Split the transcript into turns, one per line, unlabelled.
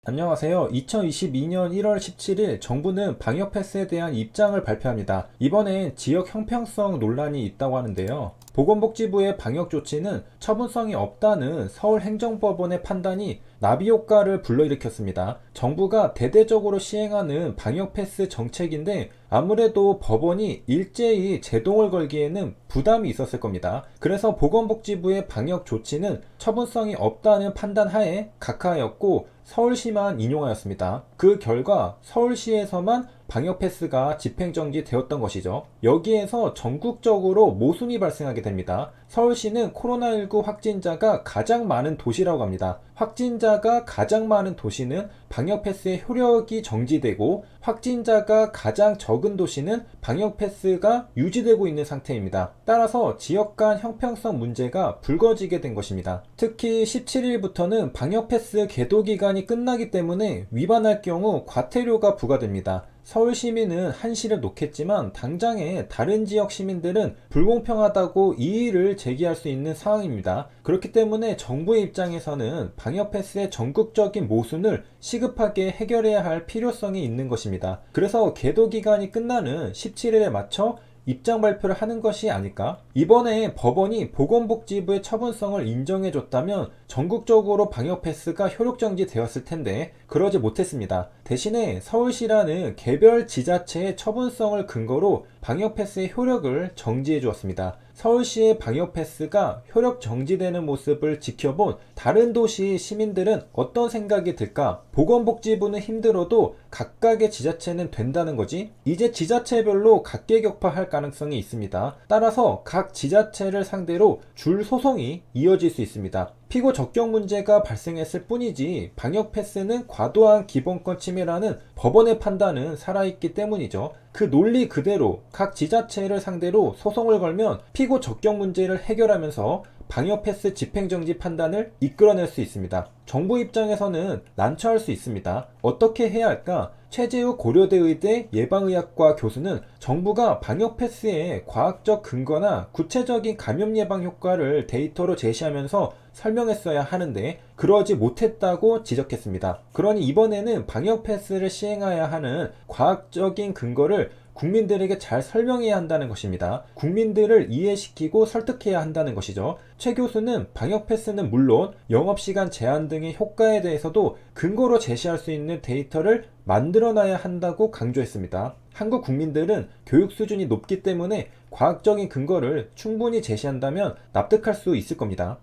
안녕하세요. 2022년 1월 17일 정부는 방역 패스에 대한 입장을 발표합니다. 이번엔 지역 형평성 논란이 있다고 하는데요. 보건복지부의 방역 조치는 처분성이 없다는 서울행정법원의 판단이 나비 효과를 불러일으켰습니다. 정부가 대대적으로 시행하는 방역 패스 정책인데 아무래도 법원이 일제히 제동을 걸기에는 부담이 있었을 겁니다. 그래서 보건복지부의 방역 조치는 처분성이 없다는 판단 하에 각하하였고 서울시만 인용하였습니다. 그 결과 서울시에서만 방역 패스가 집행정지 되었던 것이죠. 여기에서 전국적으로 모순이 발생하게 됩니다. 서울시는 코로나19 확진자가 가장 많은 도시라고 합니다. 확진자가 가장 많은 도시는 방역 패스의 효력이 정지되고 확진자가 가장 적은 도시는 방역 패스가 유지되고 있는 상태입니다. 따라서 지역 간 형평성 문제가 불거지게 된 것입니다. 특히 17일부터는 방역 패스 계도 기간이 끝나기 때문에 위반할 경우 과태료가 부과됩니다. 서울 시민은 한시를 놓겠지만 당장에 다른 지역 시민들은 불공평하다고 이의를 제기할 수 있는 상황입니다. 그렇기 때문에 정부의 입장에서는 방역 패스의 전국적인 모순을 시급하게 해결해야 할 필요성이 있는 것입니다. 그래서 계도 기간이 끝나는 17일에 맞춰 입장 발표를 하는 것이 아닐까? 이번에 법원이 보건복지부의 처분성을 인정해줬다면 전국적으로 방역 패스가 효력정지 되었을 텐데 그러지 못했습니다. 대신에 서울시라는 개별 지자체의 처분성을 근거로 방역 패스의 효력을 정지해 주었습니다. 서울시의 방역 패스가 효력 정지되는 모습을 지켜본 다른 도시 시민들은 어떤 생각이 들까? 보건복지부는 힘들어도 각각의 지자체는 된다는 거지? 이제 지자체별로 각계격파할 가능성이 있습니다. 따라서 각 지자체를 상대로 줄 소송이 이어질 수 있습니다. 피고 적격 문제가 발생했을 뿐이지 방역 패스는 과도한 기본권 침해라는 법원의 판단은 살아있기 때문이죠. 그 논리 그대로 각 지자체를 상대로 소송을 걸면 피고 적격 문제를 해결하면서 방역 패스 집행정지 판단을 이끌어낼 수 있습니다. 정부 입장에서는 난처할 수 있습니다. 어떻게 해야 할까? 최재우 고려대 의대 예방의학과 교수는 정부가 방역 패스의 과학적 근거나 구체적인 감염 예방 효과를 데이터로 제시하면서 설명했어야 하는데 그러지 못했다고 지적했습니다. 그러니 이번에는 방역 패스를 시행해야 하는 과학적인 근거를 국민들에게 잘 설명해야 한다는 것입니다. 국민들을 이해시키고 설득해야 한다는 것이죠. 최 교수는 방역 패스는 물론 영업시간 제한 등의 효과에 대해서도 근거로 제시할 수 있는 데이터를 만들어놔야 한다고 강조했습니다. 한국 국민들은 교육 수준이 높기 때문에 과학적인 근거를 충분히 제시한다면 납득할 수 있을 겁니다.